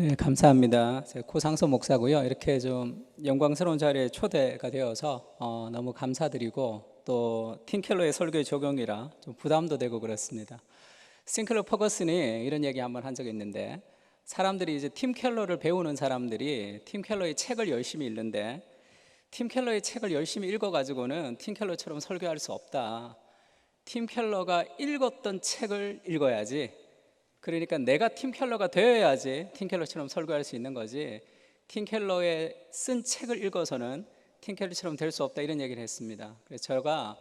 네, 감사합니다. 제가 고상서 목사고요. 이렇게 좀 영광스러운 자리에 초대가 되어서 너무 감사드리고, 또 팀켈러의 설교의 적용이라 좀 부담도 되고 그렇습니다. 싱클러 퍼거슨이 이런 얘기 한번 한 적이 있는데, 사람들이 이제 팀켈러를 배우는 사람들이 팀켈러의 책을 열심히 읽는데, 팀켈러의 책을 열심히 읽어가지고는 팀켈러처럼 설교할 수 없다. 팀켈러가 읽었던 책을 읽어야지, 그러니까 내가 팀켈러가 되어야지 팀켈러처럼 설교할 수 있는 거지, 팀켈러의 쓴 책을 읽어서는 팀켈러처럼 될 수 없다, 이런 얘기를 했습니다. 그래서 제가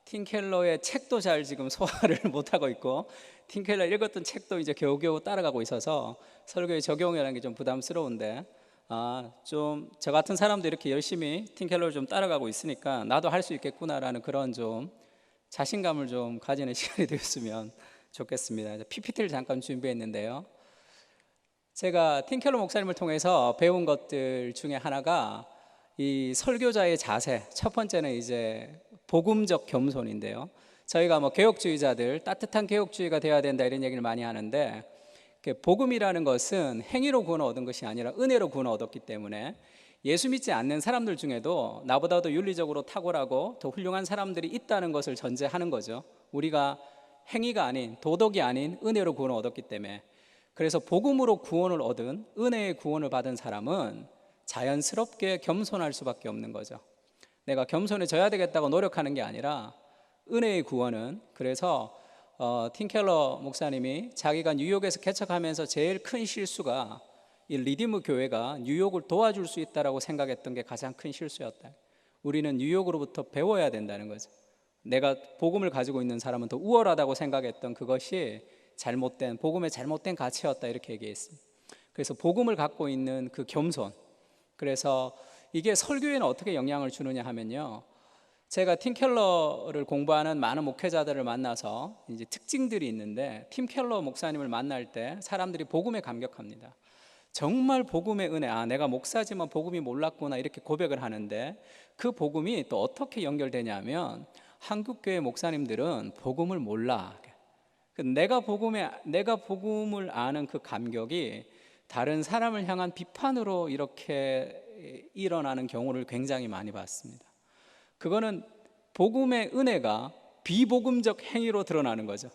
팀켈러의 책도 잘 지금 소화를 못하고 있고, 팀켈러 읽었던 책도 이제 겨우겨우 따라가고 있어서 설교의 적용이라는 게 좀 부담스러운데, 좀 저 같은 사람도 이렇게 열심히 팀켈러를 좀 따라가고 있으니까 나도 할 수 있겠구나라는 그런 좀 자신감을 좀 가지는 시간이 되었으면 좋겠습니다. PPT를 잠깐 준비했는데요, 제가 팀켈러 목사님을 통해서 배운 것들 중에 하나가 이 설교자의 자세, 첫 번째는 이제 복음적 겸손인데요, 저희가 뭐 개혁주의자들 따뜻한 개혁주의가 되어야 된다 이런 얘기를 많이 하는데, 복음이라는 것은 행위로 구원을 얻은 것이 아니라 은혜로 구원을 얻었기 때문에 예수 믿지 않는 사람들 중에도 나보다도 윤리적으로 탁월하고 더 훌륭한 사람들이 있다는 것을 전제하는 거죠. 우리가 행위가 아닌, 도덕이 아닌 은혜로 구원을 얻었기 때문에. 그래서 복음으로 구원을 얻은, 은혜의 구원을 받은 사람은 자연스럽게 겸손할 수밖에 없는 거죠. 내가 겸손해져야 되겠다고 노력하는 게 아니라 은혜의 구원은, 그래서 팀켈러 목사님이 자기가 뉴욕에서 개척하면서 제일 큰 실수가 이 리디머 교회가 뉴욕을 도와줄 수 있다고 생각했던 게 가장 큰 실수였다. 우리는 뉴욕으로부터 배워야 된다는 거죠. 내가 복음을 가지고 있는 사람은 더 우월하다고 생각했던 그것이 잘못된, 복음의 잘못된 가치였다, 이렇게 얘기했습니다. 그래서 복음을 갖고 있는 그 겸손, 그래서 이게 설교에는 어떻게 영향을 주느냐 하면요, 제가 팀켈러를 공부하는 많은 목회자들을 만나서 이제 특징들이 있는데, 팀켈러 목사님을 만날 때 사람들이 복음에 감격합니다. 정말 복음의 은혜, 내가 목사지만 복음이 몰랐구나, 이렇게 고백을 하는데, 그 복음이 또 어떻게 연결되냐면, 한국교회 목사님들은 복음을 몰라. 내가 복음을 아는 그 감격이 다른 사람을 향한 비판으로 이렇게 일어나는 경우를 굉장히 많이 봤습니다. 그거는 복음의 은혜가 비복음적 행위로 드러나는 거죠.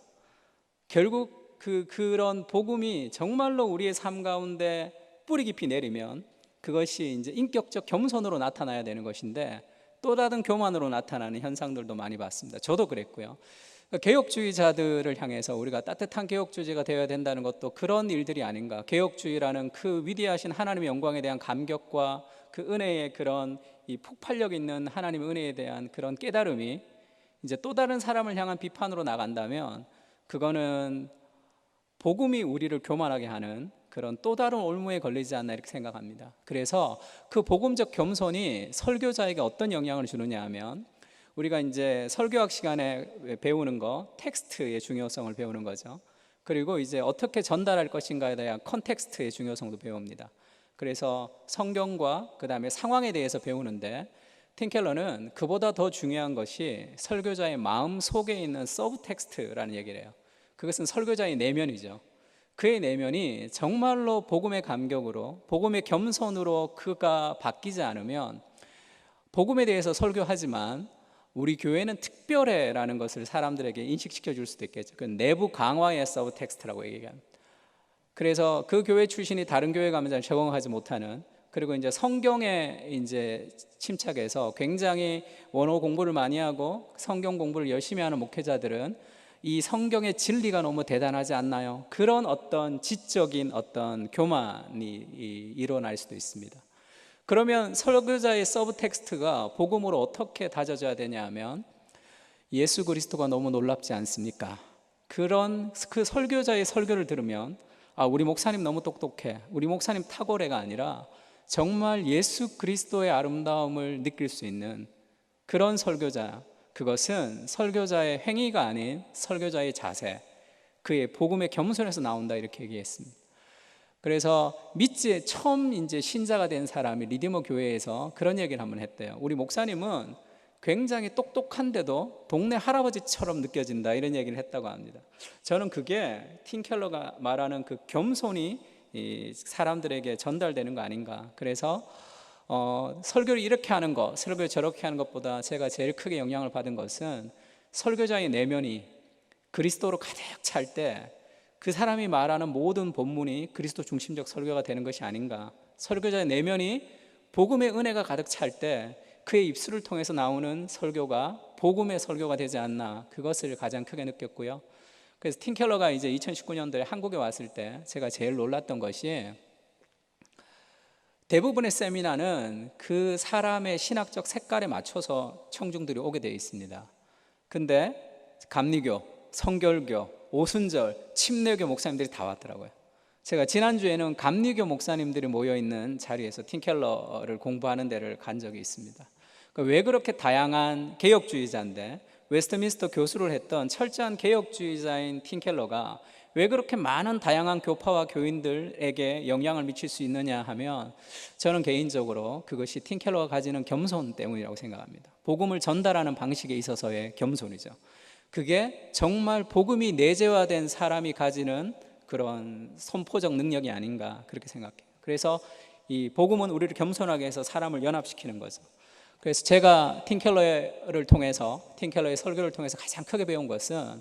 결국 그런 복음이 정말로 우리의 삶 가운데 뿌리 깊이 내리면 그것이 이제 인격적 겸손으로 나타나야 되는 것인데, 또 다른 교만으로 나타나는 현상들도 많이 봤습니다. 저도 그랬고요. 개혁주의자들을 향해서 우리가 따뜻한 개혁주의자가 되어야 된다는 것도 그런 일들이 아닌가. 개혁주의라는 그 위대하신 하나님의 영광에 대한 감격과 그 은혜의 그런 이 폭발력 있는 하나님의 은혜에 대한 그런 깨달음이 이제 또 다른 사람을 향한 비판으로 나간다면, 그거는 복음이 우리를 교만하게 하는 그런 또 다른 올무에 걸리지 않나, 이렇게 생각합니다. 그래서 그 복음적 겸손이 설교자에게 어떤 영향을 주느냐 하면, 우리가 이제 설교학 시간에 배우는 거, 텍스트의 중요성을 배우는 거죠. 그리고 이제 어떻게 전달할 것인가에 대한 컨텍스트의 중요성도 배웁니다. 그래서 성경과 그 다음에 상황에 대해서 배우는데, 팀켈러는 그보다 더 중요한 것이 설교자의 마음 속에 있는 서브텍스트라는 얘기를 해요. 그것은 설교자의 내면이죠. 그의 내면이 정말로 복음의 감격으로, 복음의 겸손으로 그가 바뀌지 않으면, 복음에 대해서 설교하지만 우리 교회는 특별해라는 것을 사람들에게 인식시켜 줄 수도 있겠죠. 그 내부 강화의 서브텍스트라고 얘기합니다. 그래서 그 교회 출신이 다른 교회 가면 잘 적응하지 못하는, 그리고 이제 성경에 이제 침착해서 굉장히 원어 공부를 많이 하고 성경 공부를 열심히 하는 목회자들은 이 성경의 진리가 너무 대단하지 않나요? 그런 어떤 지적인 어떤 교만이 일어날 수도 있습니다. 그러면 설교자의 서브텍스트가 복음으로 어떻게 다져져야 되냐 하면, 예수 그리스도가 너무 놀랍지 않습니까? 그런 그 설교자의 설교를 들으면, 우리 목사님 너무 똑똑해, 우리 목사님 탁월해가 아니라 정말 예수 그리스도의 아름다움을 느낄 수 있는 그런 설교자, 그것은 설교자의 행위가 아닌 설교자의 자세, 그의 복음의 겸손에서 나온다, 이렇게 얘기했습니다. 그래서 믿지 처음 이제 신자가 된 사람이 리디머 교회에서 그런 얘기를 한번 했대요. 우리 목사님은 굉장히 똑똑한데도 동네 할아버지처럼 느껴진다, 이런 얘기를 했다고 합니다. 저는 그게 팀켈러가 말하는 그 겸손이 이 사람들에게 전달되는 거 아닌가. 그래서 설교를 이렇게 하는 것, 설교를 저렇게 하는 것보다 제가 제일 크게 영향을 받은 것은 설교자의 내면이 그리스도로 가득 찰 때 그 사람이 말하는 모든 본문이 그리스도 중심적 설교가 되는 것이 아닌가. 설교자의 내면이 복음의 은혜가 가득 찰 때 그의 입술을 통해서 나오는 설교가 복음의 설교가 되지 않나, 그것을 가장 크게 느꼈고요. 그래서 팀 켈러가 이제 2019년도에 한국에 왔을 때 제가 제일 놀랐던 것이, 대부분의 세미나는 그 사람의 신학적 색깔에 맞춰서 청중들이 오게 되어 있습니다. 근데 감리교, 성결교, 오순절, 침례교 목사님들이 다 왔더라고요. 제가 지난주에는 감리교 목사님들이 모여있는 자리에서 팀 켈러를 공부하는 데를 간 적이 있습니다. 왜 그렇게 다양한 개혁주의자인데, 웨스트민스터 교수를 했던 철저한 개혁주의자인 팀 켈러가 왜 그렇게 많은 다양한 교파와 교인들에게 영향을 미칠 수 있느냐 하면, 저는 개인적으로 그것이 팀 켈러가 가지는 겸손 때문이라고 생각합니다. 복음을 전달하는 방식에 있어서의 겸손이죠. 그게 정말 복음이 내재화된 사람이 가지는 그런 선포적 능력이 아닌가, 그렇게 생각해요. 그래서 이 복음은 우리를 겸손하게 해서 사람을 연합시키는 거죠. 그래서 제가 팀 켈러의 설교를 통해서 가장 크게 배운 것은,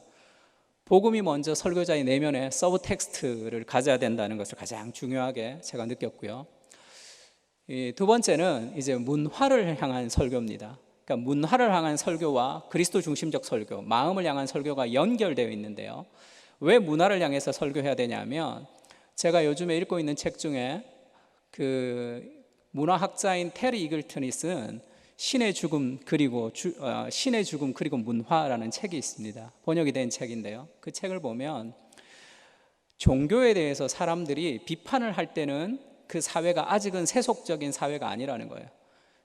복음이 먼저 설교자의 내면에 서브 텍스트를 가져야 된다는 것을 가장 중요하게 제가 느꼈고요. 두 번째는 이제 문화를 향한 설교입니다. 그러니까 문화를 향한 설교와 그리스도 중심적 설교, 마음을 향한 설교가 연결되어 있는데요. 왜 문화를 향해서 설교해야 되냐면, 제가 요즘에 읽고 있는 책 중에 그 문화학자인 테리 이글튼이 쓴 신의 죽음 그리고 문화라는 책이 있습니다. 번역이 된 책인데요. 그 책을 보면 종교에 대해서 사람들이 비판을 할 때는 그 사회가 아직은 세속적인 사회가 아니라는 거예요.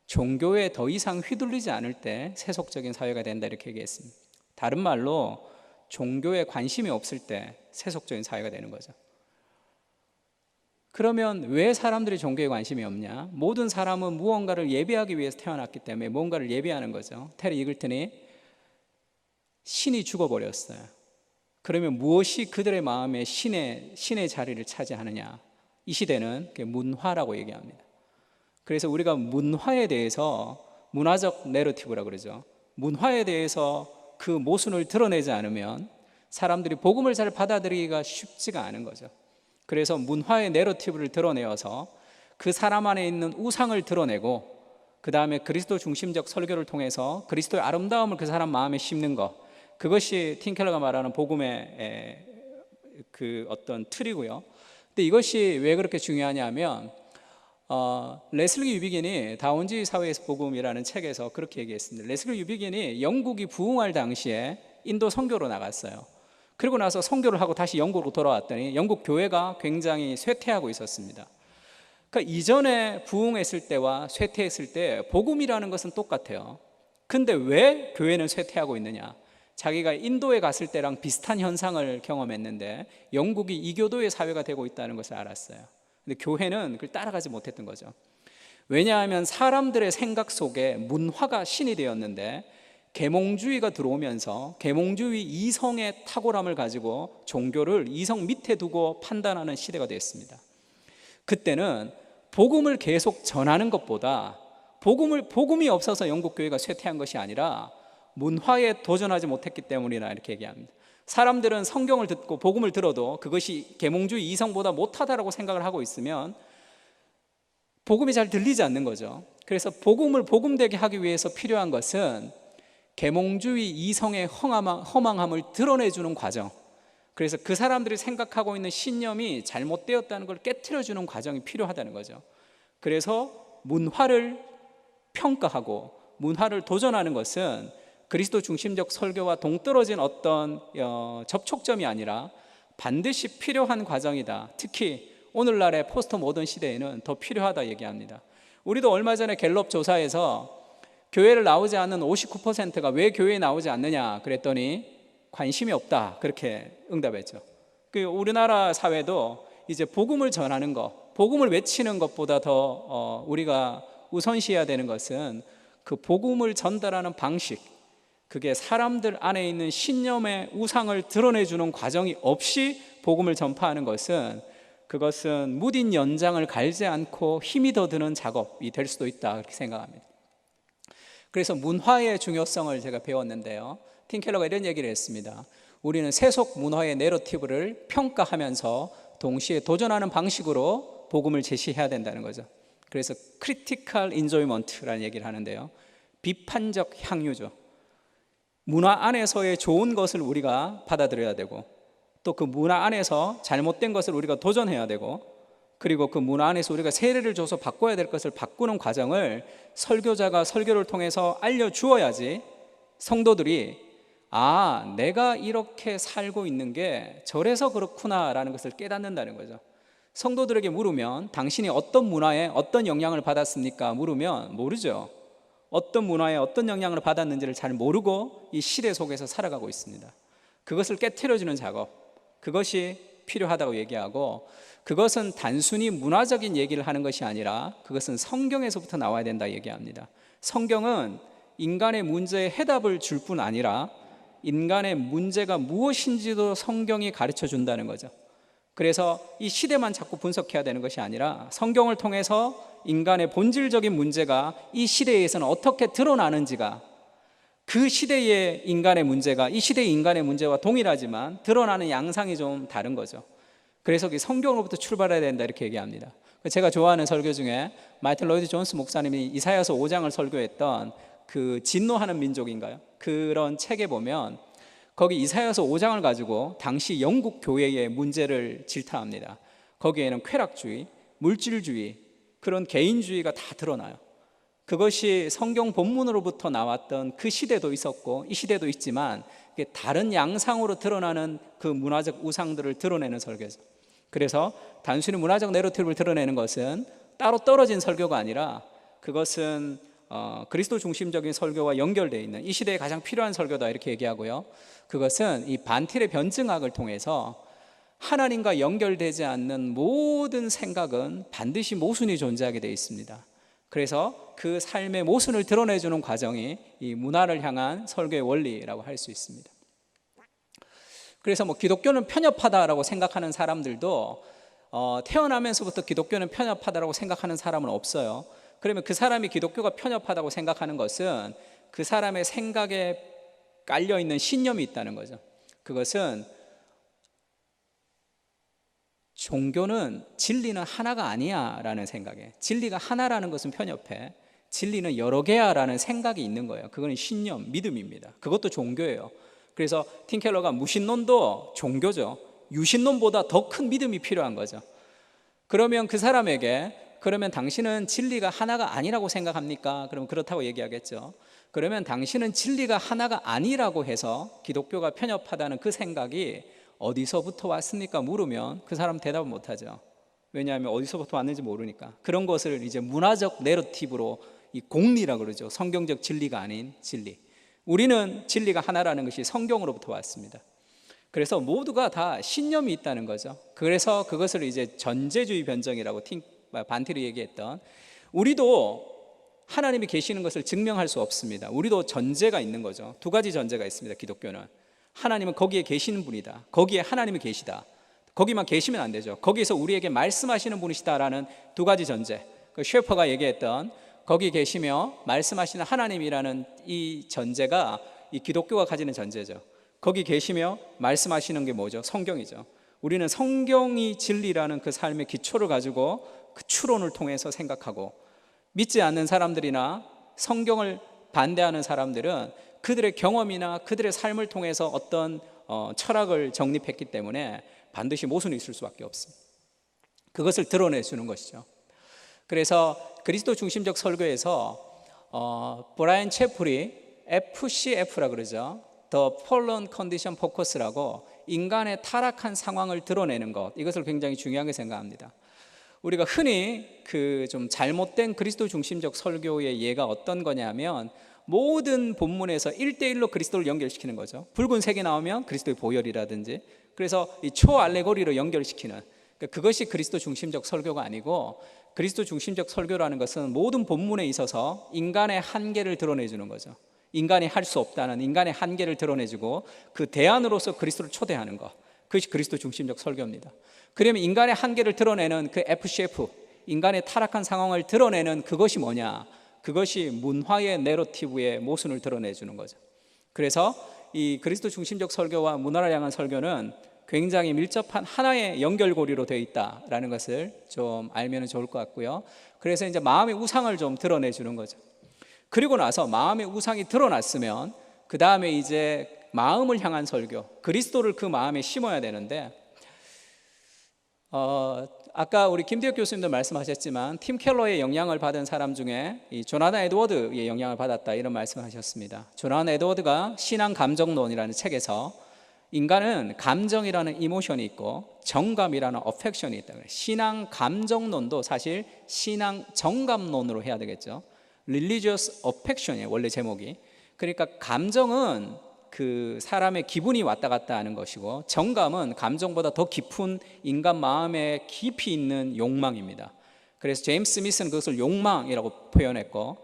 종교에 더 이상 휘둘리지 않을 때 세속적인 사회가 된다, 이렇게 얘기했습니다. 다른 말로 종교에 관심이 없을 때 세속적인 사회가 되는 거죠. 그러면 왜 사람들이 종교에 관심이 없냐? 모든 사람은 무언가를 예배하기 위해서 태어났기 때문에 뭔가를 예배하는 거죠. 테리 이글튼이 신이 죽어버렸어요. 그러면 무엇이 그들의 마음에 신의 자리를 차지하느냐? 이 시대는 문화라고 얘기합니다. 그래서 우리가 문화에 대해서, 문화적 내러티브라고 그러죠. 문화에 대해서 그 모순을 드러내지 않으면 사람들이 복음을 잘 받아들이기가 쉽지가 않은 거죠. 그래서 문화의 내러티브를 드러내어서 그 사람 안에 있는 우상을 드러내고, 그 다음에 그리스도 중심적 설교를 통해서 그리스도의 아름다움을 그 사람 마음에 심는 것, 그것이 팀 켈러가 말하는 복음의 그 어떤 틀이고요. 근데 이것이 왜 그렇게 중요하냐면, 레슬리 유비긴이 다운지 사회에서 복음이라는 책에서 그렇게 얘기했습니다. 레슬리 유비긴이 영국이 부흥할 당시에 인도 선교로 나갔어요. 그리고 나서 선교를 하고 다시 영국으로 돌아왔더니 영국 교회가 굉장히 쇠퇴하고 있었습니다. 그러니까 이전에 부흥했을 때와 쇠퇴했을 때 복음이라는 것은 똑같아요. 근데 왜 교회는 쇠퇴하고 있느냐? 자기가 인도에 갔을 때랑 비슷한 현상을 경험했는데 영국이 이교도의 사회가 되고 있다는 것을 알았어요. 근데 교회는 그걸 따라가지 못했던 거죠. 왜냐하면 사람들의 생각 속에 문화가 신이 되었는데, 계몽주의가 들어오면서 계몽주의 이성의 탁월함을 가지고 종교를 이성 밑에 두고 판단하는 시대가 됐습니다. 그때는 복음을 계속 전하는 것보다, 복음이 없어서 영국 교회가 쇠퇴한 것이 아니라 문화에 도전하지 못했기 때문이라, 이렇게 얘기합니다. 사람들은 성경을 듣고 복음을 들어도 그것이 계몽주의 이성보다 못하다라고 생각을 하고 있으면 복음이 잘 들리지 않는 거죠. 그래서 복음을 복음되게 하기 위해서 필요한 것은 계몽주의 이성의 허망함을 드러내주는 과정, 그래서 그 사람들이 생각하고 있는 신념이 잘못되었다는 걸 깨트려주는 과정이 필요하다는 거죠. 그래서 문화를 평가하고 문화를 도전하는 것은 그리스도 중심적 설교와 동떨어진 어떤 접촉점이 아니라 반드시 필요한 과정이다. 특히 오늘날의 포스트 모던 시대에는 더 필요하다 얘기합니다. 우리도 얼마 전에 갤럽 조사에서 교회를 나오지 않는 59%가 왜 교회에 나오지 않느냐 그랬더니 관심이 없다, 그렇게 응답했죠. 우리나라 사회도 이제 복음을 전하는 것, 복음을 외치는 것보다 더 우리가 우선시해야 되는 것은 그 복음을 전달하는 방식, 그게 사람들 안에 있는 신념의 우상을 드러내주는 과정이 없이 복음을 전파하는 것은 그것은 무딘 연장을 갈지 않고 힘이 더 드는 작업이 될 수도 있다, 그렇게 생각합니다. 그래서 문화의 중요성을 제가 배웠는데요, 팀 켈러가 이런 얘기를 했습니다. 우리는 세속 문화의 내러티브를 평가하면서 동시에 도전하는 방식으로 복음을 제시해야 된다는 거죠. 그래서 크리티컬 인조이먼트라는 얘기를 하는데요, 비판적 향유죠. 문화 안에서의 좋은 것을 우리가 받아들여야 되고, 또 그 문화 안에서 잘못된 것을 우리가 도전해야 되고, 그리고 그 문화 안에서 우리가 세례를 줘서 바꿔야 될 것을 바꾸는 과정을 설교자가 설교를 통해서 알려주어야지 성도들이 내가 이렇게 살고 있는 게 저래서 그렇구나라는 것을 깨닫는다는 거죠. 성도들에게 물으면 당신이 어떤 문화에 어떤 영향을 받았습니까? 물으면 모르죠. 어떤 문화에 어떤 영향을 받았는지를 잘 모르고 이 시대 속에서 살아가고 있습니다. 그것을 깨트려주는 작업, 그것이 필요하다고 얘기하고, 그것은 단순히 문화적인 얘기를 하는 것이 아니라 그것은 성경에서부터 나와야 된다 얘기합니다. 성경은 인간의 문제에 해답을 줄 뿐 아니라 인간의 문제가 무엇인지도 성경이 가르쳐 준다는 거죠. 그래서 이 시대만 자꾸 분석해야 되는 것이 아니라 성경을 통해서 인간의 본질적인 문제가 이 시대에서는 어떻게 드러나는지가, 그 시대의 인간의 문제가 이 시대의 인간의 문제와 동일하지만 드러나는 양상이 좀 다른 거죠. 그래서 성경으로부터 출발해야 된다 이렇게 얘기합니다. 제가 좋아하는 설교 중에 마이틀 로이드 존스 목사님이 이사야서 5장을 설교했던 그 진노하는 민족인가요? 그런 책에 보면 거기 이사야서 5장을 가지고 당시 영국 교회의 문제를 질타합니다. 거기에는 쾌락주의, 물질주의, 그런 개인주의가 다 드러나요. 그것이 성경 본문으로부터 나왔던 그 시대도 있었고 이 시대도 있지만 다른 양상으로 드러나는 그 문화적 우상들을 드러내는 설교죠. 그래서 단순히 문화적 내러티브를 드러내는 것은 따로 떨어진 설교가 아니라 그것은 그리스도 중심적인 설교와 연결되어 있는 이 시대에 가장 필요한 설교다 이렇게 얘기하고요. 그것은 이 반틸의 변증학을 통해서 하나님과 연결되지 않는 모든 생각은 반드시 모순이 존재하게 되어 있습니다. 그래서 그 삶의 모순을 드러내주는 과정이 이 문화를 향한 설교의 원리라고 할 수 있습니다. 그래서 기독교는 편협하다라고 생각하는 사람들도 태어나면서부터 기독교는 편협하다라고 생각하는 사람은 없어요. 그러면 그 사람이 기독교가 편협하다고 생각하는 것은 그 사람의 생각에 깔려있는 신념이 있다는 거죠. 그것은 종교는 진리는 하나가 아니야 라는 생각에, 진리가 하나라는 것은 편협해, 진리는 여러 개야 라는 생각이 있는 거예요. 그건 신념, 믿음입니다. 그것도 종교예요. 그래서 팀 켈러가 무신론도 종교죠. 유신론보다 더 큰 믿음이 필요한 거죠. 그러면 그 사람에게 그러면 당신은 진리가 하나가 아니라고 생각합니까? 그러면 그렇다고 얘기하겠죠. 그러면 당신은 진리가 하나가 아니라고 해서 기독교가 편협하다는 그 생각이 어디서부터 왔습니까? 물으면 그 사람 대답을 못하죠. 왜냐하면 어디서부터 왔는지 모르니까. 그런 것을 이제 문화적 내러티브로 이 공리라고 그러죠. 성경적 진리가 아닌 진리. 우리는 진리가 하나라는 것이 성경으로부터 왔습니다. 그래서 모두가 다 신념이 있다는 거죠. 그래서 그것을 이제 전제주의 변정이라고 반틸이 얘기했던, 우리도 하나님이 계시는 것을 증명할 수 없습니다. 우리도 전제가 있는 거죠. 두 가지 전제가 있습니다. 기독교는 하나님은 거기에 계시는 분이다, 거기에 하나님이 계시다, 거기만 계시면 안 되죠. 거기에서 우리에게 말씀하시는 분이시다라는 두 가지 전제, 그 셰퍼가 얘기했던 거기 계시며 말씀하시는 하나님이라는 이 전제가 이 기독교가 가지는 전제죠. 거기 계시며 말씀하시는 게 뭐죠? 성경이죠. 우리는 성경이 진리라는 그 삶의 기초를 가지고 그 추론을 통해서 생각하고, 믿지 않는 사람들이나 성경을 반대하는 사람들은 그들의 경험이나 그들의 삶을 통해서 어떤 철학을 정립했기 때문에 반드시 모순이 있을 수밖에 없습니다. 그것을 드러내주는 것이죠. 그래서 그리스도 중심적 설교에서 브라이언 채플이 FCF라 그러죠. The Fallen Condition Focus라고 인간의 타락한 상황을 드러내는 것, 이것을 굉장히 중요하게 생각합니다. 우리가 흔히 그 좀 잘못된 그리스도 중심적 설교의 예가 어떤 거냐면, 모든 본문에서 1대1로 그리스도를 연결시키는 거죠. 붉은색이 나오면 그리스도의 보혈이라든지, 그래서 이 초알레고리로 연결시키는, 그것이 그리스도 중심적 설교가 아니고, 그리스도 중심적 설교라는 것은 모든 본문에 있어서 인간의 한계를 드러내주는 거죠. 인간이 할 수 없다는 인간의 한계를 드러내주고 그 대안으로서 그리스도를 초대하는 것, 그것이 그리스도 중심적 설교입니다. 그러면 인간의 한계를 드러내는 그 FCF, 인간의 타락한 상황을 드러내는 그것이 뭐냐? 그것이 문화의 내러티브의 모순을 드러내주는 거죠. 그래서 이 그리스도 중심적 설교와 문화를 향한 설교는 굉장히 밀접한 하나의 연결고리로 되어 있다라는 것을 좀 알면 좋을 것 같고요. 그래서 이제 마음의 우상을 좀 드러내주는 거죠. 그리고 나서 마음의 우상이 드러났으면 그 다음에 이제 마음을 향한 설교, 그리스도를 그 마음에 심어야 되는데, 아까 우리 김대혁 교수님도 말씀하셨지만 팀 켈러의 영향을 받은 사람 중에 이 조나단 에드워드의 영향을 받았다, 이런 말씀을 하셨습니다. 조나단 에드워드가 신앙 감정론이라는 책에서 인간은 감정이라는 이모션이 있고 정감이라는 어펙션이 있다. 신앙 감정론도 사실 신앙 정감론으로 해야 되겠죠. Religious Affection이에요, 원래 제목이. 그러니까 감정은 그 사람의 기분이 왔다 갔다 하는 것이고, 정감은 감정보다 더 깊은 인간 마음에 깊이 있는 욕망입니다. 그래서 제임스 스미스는 그것을 욕망이라고 표현했고,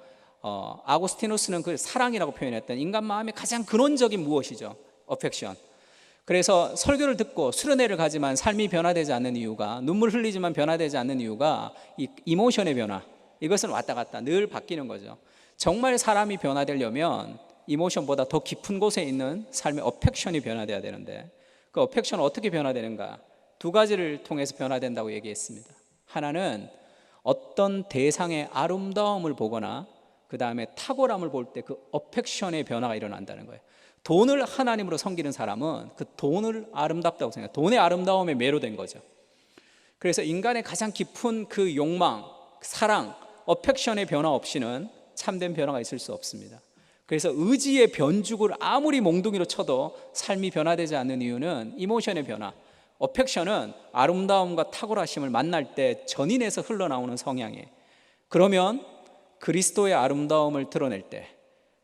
아고스티누스는 그걸 사랑이라고 표현했던, 인간 마음의 가장 근원적인 무엇이죠? 어펙션. 그래서 설교를 듣고 수련회를 가지만 삶이 변화되지 않는 이유가, 눈물 흘리지만 변화되지 않는 이유가 이 이모션의 변화, 이것은 왔다 갔다 늘 바뀌는 거죠. 정말 사람이 변화되려면 이모션보다 더 깊은 곳에 있는 삶의 어펙션이 변화돼야 되는데, 그 어펙션은 어떻게 변화되는가? 두 가지를 통해서 변화된다고 얘기했습니다. 하나는 어떤 대상의 아름다움을 보거나 그 다음에 탁월함을 볼 때 그 어펙션의 변화가 일어난다는 거예요. 돈을 하나님으로 섬기는 사람은 그 돈을 아름답다고 생각해요. 돈의 아름다움에 매료된 거죠. 그래서 인간의 가장 깊은 그 욕망, 사랑, 어펙션의 변화 없이는 참된 변화가 있을 수 없습니다. 그래서 의지의 변죽을 아무리 몽둥이로 쳐도 삶이 변화되지 않는 이유는 이모션의 변화, 어펙션은 아름다움과 탁월하심을 만날 때 전인에서 흘러나오는 성향이에요. 그러면 그리스도의 아름다움을 드러낼 때,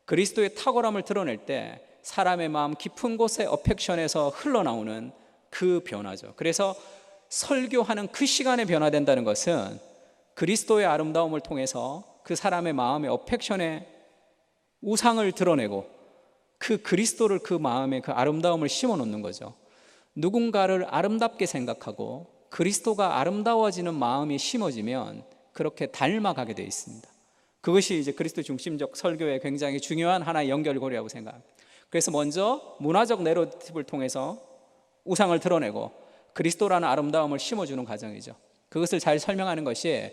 그리스도의 탁월함을 드러낼 때 사람의 마음 깊은 곳의 어펙션에서 흘러나오는 그 변화죠. 그래서 설교하는 그 시간에 변화된다는 것은 그리스도의 아름다움을 통해서 그 사람의 마음의 어펙션의 우상을 드러내고 그 그리스도를 그 마음에 그 아름다움을 심어 놓는 거죠. 누군가를 아름답게 생각하고 그리스도가 아름다워지는 마음이 심어지면 그렇게 닮아가게 되어 있습니다. 그것이 이제 그리스도 중심적 설교의 굉장히 중요한 하나의 연결고리라고 생각합니다. 그래서 먼저 문화적 내러티브를 통해서 우상을 드러내고 그리스도라는 아름다움을 심어주는 과정이죠. 그것을 잘 설명하는 것이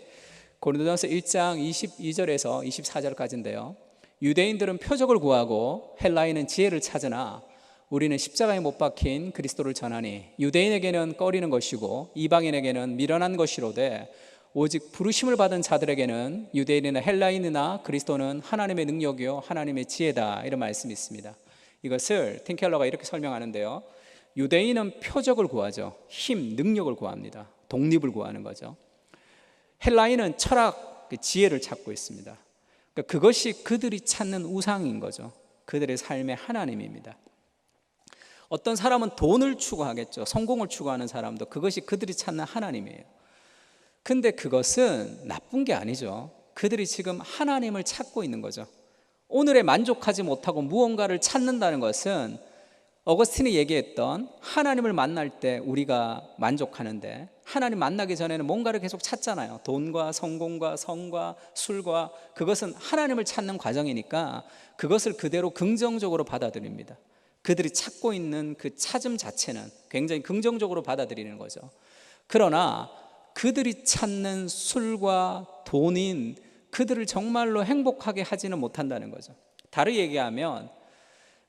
고린도전서 1장 22절에서 24절까지인데요. 유대인들은 표적을 구하고 헬라인은 지혜를 찾으나 우리는 십자가에 못 박힌 그리스도를 전하니 유대인에게는 꺼리는 것이고 이방인에게는 미련한 것이로되 오직 부르심을 받은 자들에게는 유대인이나 헬라인이나 그리스도는 하나님의 능력이요 하나님의 지혜다, 이런 말씀이 있습니다. 이것을 팀 켈러가 이렇게 설명하는데요. 유대인은 표적을 구하죠. 힘, 능력을 구합니다. 독립을 구하는 거죠. 헬라인은 철학, 지혜를 찾고 있습니다. 그러니까 그것이 그들이 찾는 우상인 거죠. 그들의 삶의 하나님입니다. 어떤 사람은 돈을 추구하겠죠. 성공을 추구하는 사람도 그것이 그들이 찾는 하나님이에요. 근데 그것은 나쁜 게 아니죠. 그들이 지금 하나님을 찾고 있는 거죠. 오늘에 만족하지 못하고 무언가를 찾는다는 것은 어거스틴이 얘기했던 하나님을 만날 때 우리가 만족하는데, 하나님 만나기 전에는 뭔가를 계속 찾잖아요. 돈과 성공과 성과 술과, 그것은 하나님을 찾는 과정이니까 그것을 그대로 긍정적으로 받아들입니다. 그들이 찾고 있는 그 찾음 자체는 굉장히 긍정적으로 받아들이는 거죠. 그러나 그들이 찾는 술과 돈인 그들을 정말로 행복하게 하지는 못한다는 거죠. 다르게 얘기하면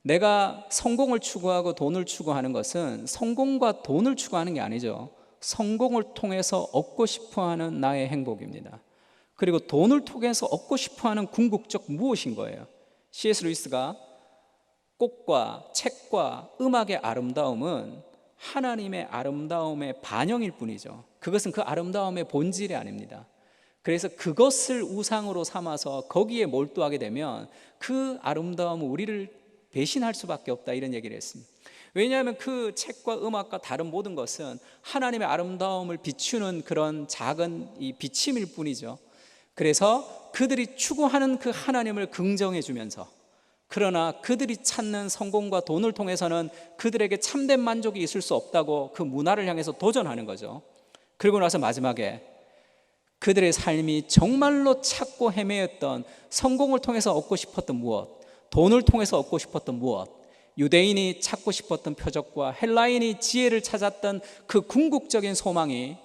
내가 성공을 추구하고 돈을 추구하는 것은 성공과 돈을 추구하는 게 아니죠. 성공을 통해서 얻고 싶어하는 나의 행복입니다. 그리고 돈을 통해서 얻고 싶어하는 궁극적 무엇인 거예요. C.S. 루이스가 꽃과 책과 음악의 아름다움은 하나님의 아름다움의 반영일 뿐이죠. 그것은 그 아름다움의 본질이 아닙니다. 그래서 그것을 우상으로 삼아서 거기에 몰두하게 되면 그 아름다움은 우리를 배신할 수밖에 없다, 이런 얘기를 했습니다. 왜냐하면 그 책과 음악과 다른 모든 것은 하나님의 아름다움을 비추는 그런 작은 이 비침일 뿐이죠. 그래서 그들이 추구하는 그 하나님을 긍정해 주면서 그러나 그들이 찾는 성공과 돈을 통해서는 그들에게 참된 만족이 있을 수 없다고 그 문화를 향해서 도전하는 거죠. 그리고 나서 마지막에 그들의 삶이 정말로 찾고 헤매였던 성공을 통해서 얻고 싶었던 무엇, 돈을 통해서 얻고 싶었던 무엇, 유대인이 찾고 싶었던 표적과 헬라인이 지혜를 찾았던 그 궁극적인 소망이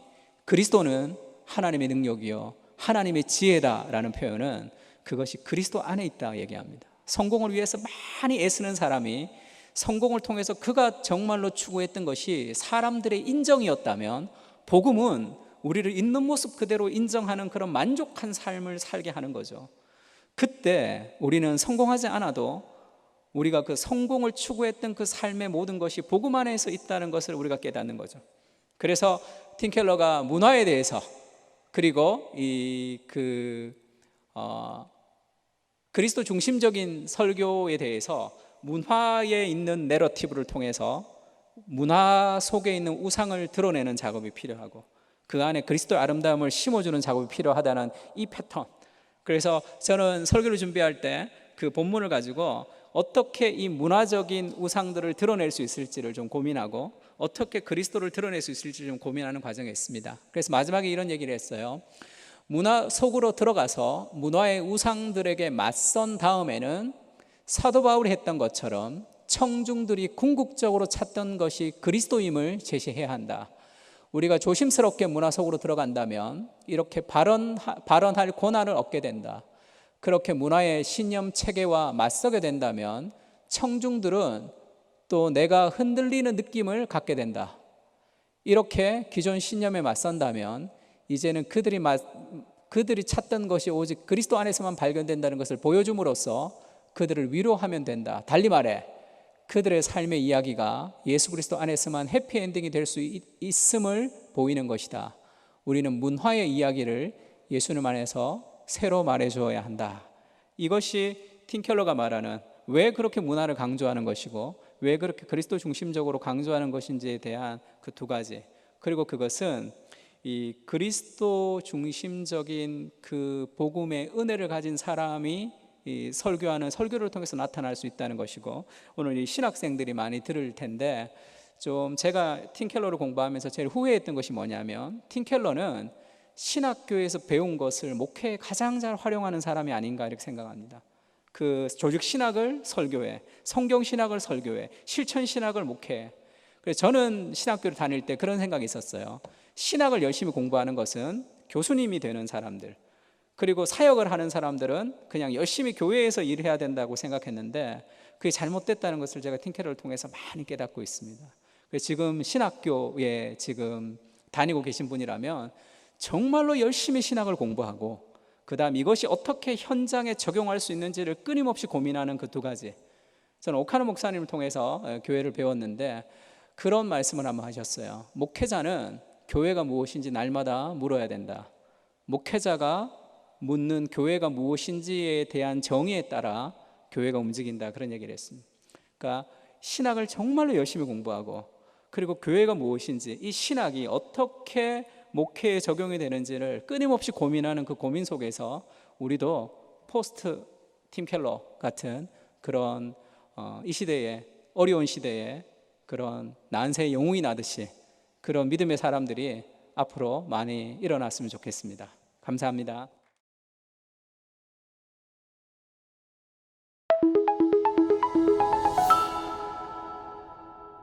그리스도는 하나님의 능력이요 하나님의 지혜다라는 표현은 그것이 그리스도 안에 있다 얘기합니다. 성공을 위해서 많이 애쓰는 사람이 성공을 통해서 그가 정말로 추구했던 것이 사람들의 인정이었다면, 복음은 우리를 있는 모습 그대로 인정하는 그런 만족한 삶을 살게 하는 거죠. 그때 우리는 성공하지 않아도 우리가 그 성공을 추구했던 그 삶의 모든 것이 복음 안에서 있다는 것을 우리가 깨닫는 거죠. 그래서 팀 켈러가 문화에 대해서, 그리고 그리스도 중심적인 설교에 대해서 문화에 있는 내러티브를 통해서 문화 속에 있는 우상을 드러내는 작업이 필요하고 그 안에 그리스도의 아름다움을 심어주는 작업이 필요하다는 이 패턴. 그래서 저는 설교를 준비할 때 그 본문을 가지고 어떻게 이 문화적인 우상들을 드러낼 수 있을지를 좀 고민하고 어떻게 그리스도를 드러낼 수 있을지 좀 고민하는 과정에 있습니다. 그래서 마지막에 이런 얘기를 했어요. 문화 속으로 들어가서 문화의 우상들에게 맞선 다음에는 사도 바울이 했던 것처럼 청중들이 궁극적으로 찾던 것이 그리스도임을 제시해야 한다. 우리가 조심스럽게 문화 속으로 들어간다면 이렇게 발언할 권한을 얻게 된다. 그렇게 문화의 신념 체계와 맞서게 된다면 청중들은 또 내가 흔들리는 느낌을 갖게 된다. 이렇게 기존 신념에 맞선다면 이제는 그들이 찾던 것이 오직 그리스도 안에서만 발견된다는 것을 보여줌으로써 그들을 위로하면 된다. 달리 말해 그들의 삶의 이야기가 예수 그리스도 안에서만 해피엔딩이 될 수 있음을 보이는 것이다. 우리는 문화의 이야기를 예수님 안에서 새로 말해주어야 한다. 이것이 팀 켈러가 말하는 왜 그렇게 문화를 강조하는 것이고 왜 그렇게 그리스도 중심적으로 강조하는 것인지에 대한 그 두 가지. 그리고 그것은 이 그리스도 중심적인 그 복음의 은혜를 가진 사람이 이 설교하는 설교를 통해서 나타날 수 있다는 것이고, 오늘 이 신학생들이 많이 들을 텐데 좀 제가 팀 켈러를 공부하면서 제일 후회했던 것이 뭐냐면 팀 켈러는 신학교에서 배운 것을 목회에 가장 잘 활용하는 사람이 아닌가 이렇게 생각합니다. 그 조직 신학을 설교해, 성경 신학을 설교해, 실천 신학을 목회해. 그래서 저는 신학교를 다닐 때 그런 생각이 있었어요. 신학을 열심히 공부하는 것은 교수님이 되는 사람들, 그리고 사역을 하는 사람들은 그냥 열심히 교회에서 일해야 된다고 생각했는데 그게 잘못됐다는 것을 제가 팀 켈러를 통해서 많이 깨닫고 있습니다. 그래서 지금 신학교에 지금 다니고 계신 분이라면 정말로 열심히 신학을 공부하고 그 다음 이것이 어떻게 현장에 적용할 수 있는지를 끊임없이 고민하는 그 두 가지. 저는 오카노 목사님을 통해서 교회를 배웠는데 그런 말씀을 한번 하셨어요. 목회자는 교회가 무엇인지 날마다 물어야 된다. 목회자가 묻는 교회가 무엇인지에 대한 정의에 따라 교회가 움직인다. 그런 얘기를 했습니다. 그러니까 신학을 정말로 열심히 공부하고 그리고 교회가 무엇인지, 이 신학이 어떻게 목회에 적용이 되는지를 끊임없이 고민하는 그 고민 속에서 우리도 포스트 팀 켈러 같은 그런 이 시대에, 어려운 시대에 그런 난세의 영웅이 나듯이 그런 믿음의 사람들이 앞으로 많이 일어났으면 좋겠습니다. 감사합니다.